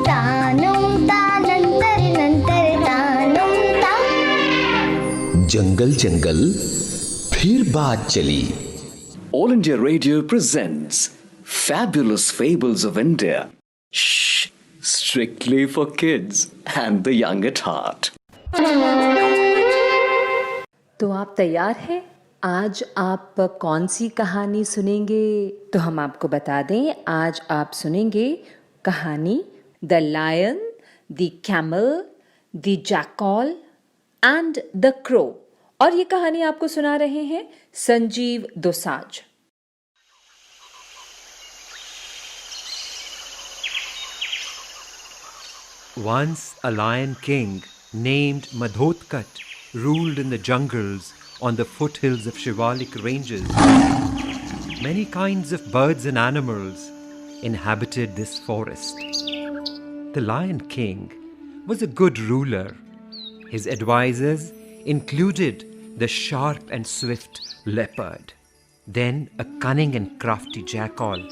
तानुम ता नंतर नंतर तानुम ता। जंगल जंगल फिर बात चली। All India Radio presents Fabulous Fables of India. Shh, strictly for kids and the young at heart. तो आप तैयार हैं? आज आप कौन सी कहानी सुनेंगे? तो हम आपको बता दें, आज आप सुनेंगे कहानी the lion, the camel, the jackal and the crow. और ये कहानी आपको सुना रहे हैं Sanjeev Dosanjh. Once a lion king named Madhotkat ruled in the jungles on the foothills of Shivalik ranges. Many kinds of birds and animals inhabited this forest. The Lion King was a good ruler. His advisors included the sharp and swift leopard, then a cunning and crafty jackal,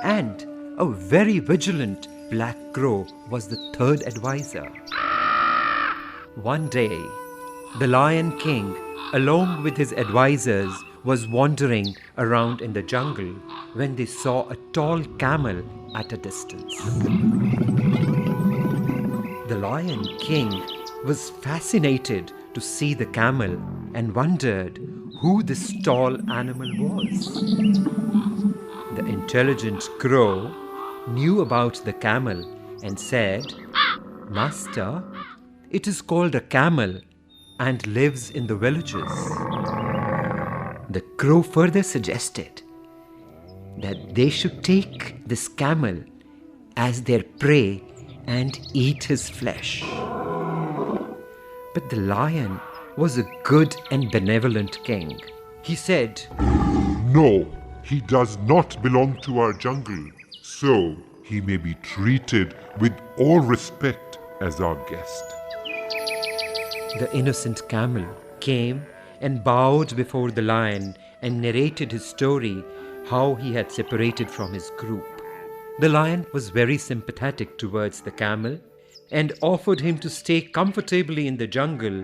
and a very vigilant black crow was the third advisor. One day, the Lion King, along with his advisors, was wandering around in the jungle when they saw a tall camel at a distance. The Lion King was fascinated to see the camel and wondered who this tall animal was. The intelligent crow knew about the camel and said, "Master, it is called a camel and lives in the villages." The crow further suggested that they should take this camel as their prey and eat his flesh. But the lion was a good and benevolent king. He said, "No, he does not belong to our jungle, so he may be treated with all respect as our guest." The innocent camel came and bowed before the lion and narrated his story, how he had separated from his group. The lion was very sympathetic towards the camel and offered him to stay comfortably in the jungle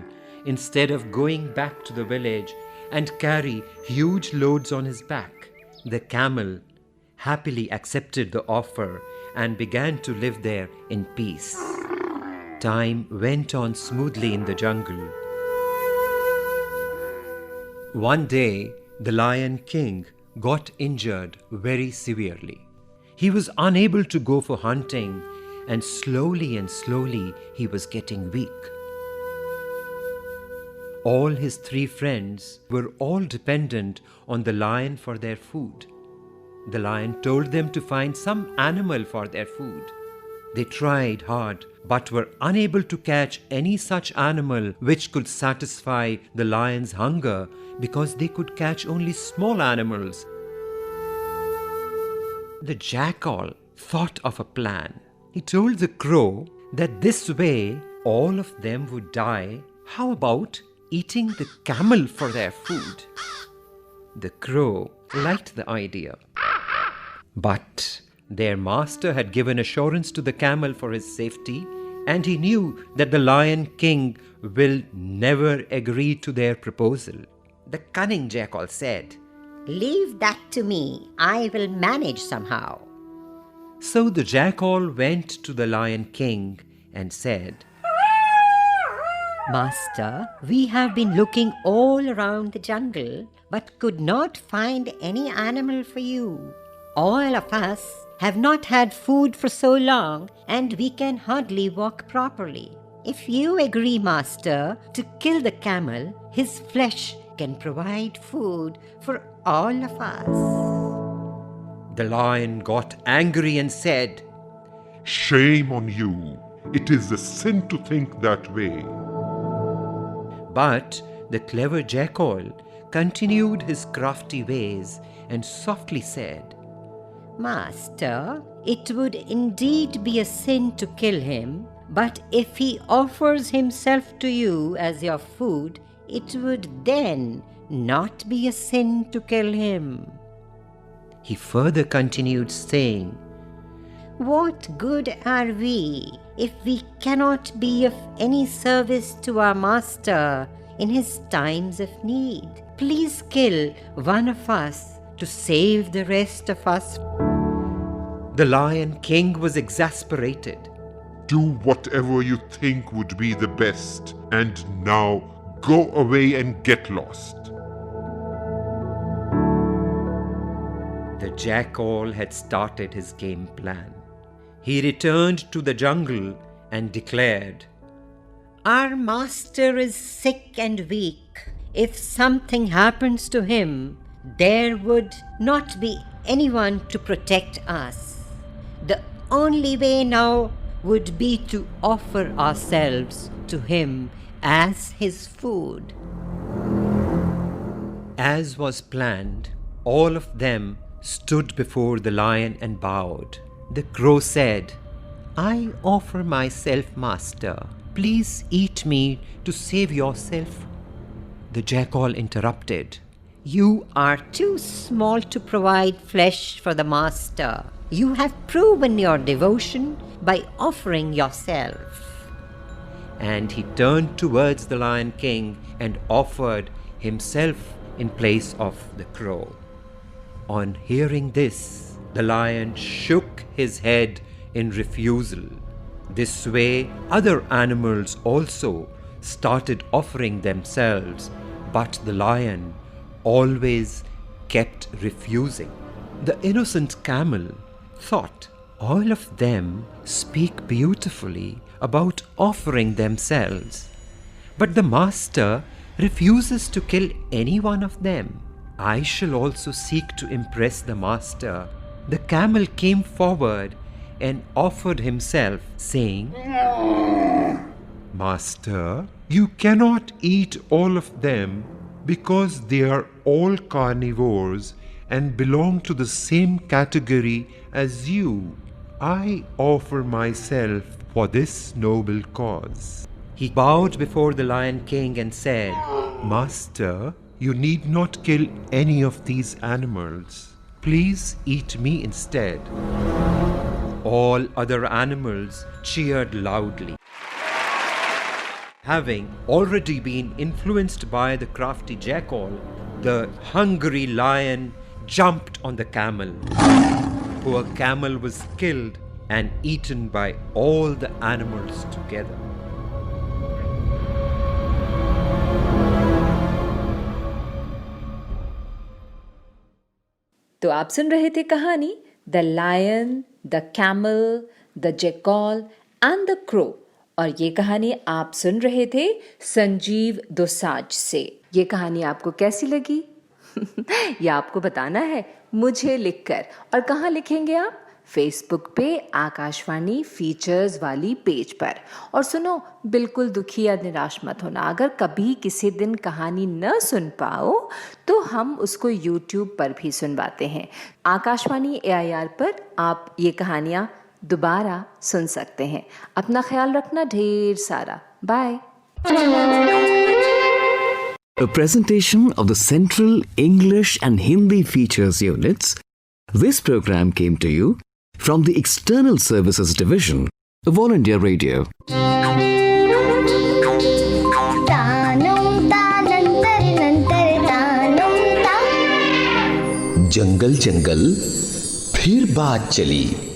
instead of going back to the village and carry huge loads on his back. The camel happily accepted the offer and began to live there in peace. Time went on smoothly in the jungle. One day, the Lion King got injured very severely. He was unable to go for hunting, and slowly he was getting weak. All his 3 friends were all dependent on the lion for their food. The lion told them to find some animal for their food. They tried hard but were unable to catch any such animal which could satisfy the lion's hunger, because they could catch only small animals. The jackal thought of a plan. He told the crow that this way all of them would die. How about eating the camel for their food? The crow liked the idea. But their master had given assurance to the camel for his safety, and he knew that the Lion King will never agree to their proposal. The cunning jackal said, "Leave that to me. I will manage somehow." So the jackal went to the Lion King and said, "Master, we have been looking all around the jungle but could not find any animal for you. All of us have not had food for so long, and we can hardly walk properly. If you agree, Master, to kill the camel, his flesh can provide food for all of us." The lion got angry and said, "Shame on you. It is a sin to think that way." But the clever jackal continued his crafty ways and softly said, "Master, it would indeed be a sin to kill him, but if he offers himself to you as your food, it would then not be a sin to kill him." He further continued saying, What good are we if we cannot be of any service to our master in his times of need? Please kill one of us to save the rest of us. The Lion King was exasperated. Do whatever you think would be the best, and now go away and get lost. The Jackal had started his game plan. He returned to the jungle and declared, Our master is sick and weak. If something happens to him, there would not be anyone to protect us. The only way now would be to offer ourselves to him as his food. As was planned, all of them stood before the lion and bowed. The crow said, I offer myself, master. Please eat me to save yourself. The jackal interrupted. You are too small to provide flesh for the master. You have proven your devotion by offering yourself. And he turned towards the Lion King and offered himself in place of the crow. On hearing this, the lion shook his head in refusal. This way, other animals also started offering themselves, but the lion always kept refusing. The innocent camel thought, all of them speak beautifully about offering themselves, but the master refuses to kill any one of them. I shall also seek to impress the master. The camel came forward and offered himself, saying, Master, you cannot eat all of them because they are all carnivores and belong to the same category as you. I offer myself for this noble cause. He bowed before the Lion King and said, Master, you need not kill any of these animals. Please eat me instead. All other animals cheered loudly. Having already been influenced by the crafty jackal, the hungry lion jumped on the camel. Poor camel was killed and eaten by all the animals together. तो आप सुन रहे थे कहानी the lion, the camel, the jackal and the crow, और ये कहानी आप सुन रहे थे संजीव दोसांझ से। ये कहानी आपको कैसी लगी? ये आपको बताना है मुझे लिखकर। और कहाँ लिखेंगे आप? फेसबुक पे आकाशवाणी फीचर्स वाली पेज पर। और सुनो, बिल्कुल दुखी या निराश मत होना। अगर कभी किसी दिन कहानी न सुन पाओ तो हम उसको YouTube पर भी सुनवाते हैं। आकाशवाणी AIR पर आप ये कहानियाँ दोबारा सुन सकते हैं। अपना ख्याल रखना ढेर सारा। Bye. A presentation of the Central English and Hindi Features Units. This program came to you from the External Services Division of All India Radio. तानम जंगल जंगल फिर बात चली।